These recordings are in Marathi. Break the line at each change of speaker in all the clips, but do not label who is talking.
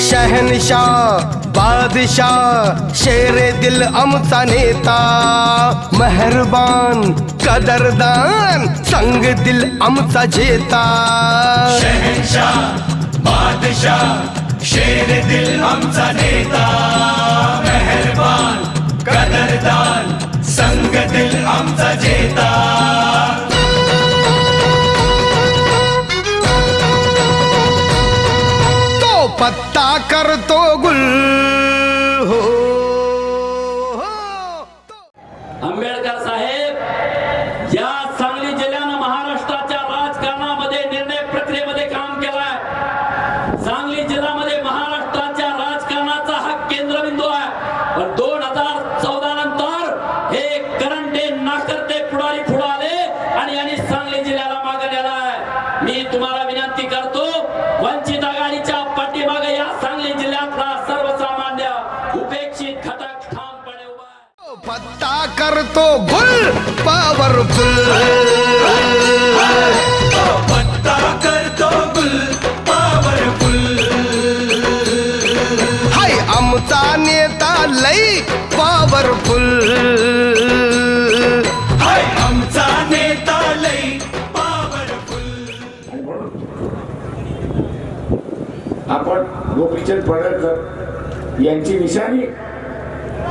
शहनशाह बादशाह शेरे दिल आमचा नेता, मेहरबान कदरदान संग दिल आमचा जेता।
शहनशाह बादशाह शेर दिल आमचा नेता, मेहरबान कदरदान संग दिल आमचा जेता।
पत्ता करतो गुल हो।
आंबेडकर साहेब या सांगली जिल्ह्यानं महाराष्ट्राच्या राजकारणामध्ये निर्णय प्रक्रियेमध्ये काम केलाय। सांगली जिल्ह्यामध्ये महाराष्ट्राच्या राजकारणाचा हा केंद्रबिंदू आहे। पण 2014 नंतर हे करंटे नाकर्ते पुढारी पुढे आले आणि सांगली जिल्ह्याला मागे नेलाय। मी तुम्हाला विनंती करतो, वंचित आघाडीच्या पाठीमागे या सांगली जिल्ह्यातला सर्वसामान्य उपेक्षित घटक ठामपणे उभा आहे।
पत्ता करतो गुल पॉवरफुल,
पत्ता करतो गुल पॉवरफुल।
हाय आमचा नेता लई पॉवरफुल,
हाय आमचा नेता लई पॉवरफुल।
आपण गोपीचंद पडळकर यांची निशाणी,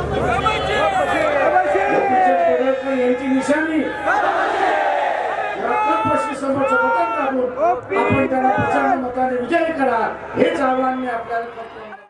गोपीचंद पडळकर यांची निशाणी समोरचं बटन दाबून आपण त्यांना प्रचंड मताने विजयी करा, हेच आव्हान मी आपल्याला करतो।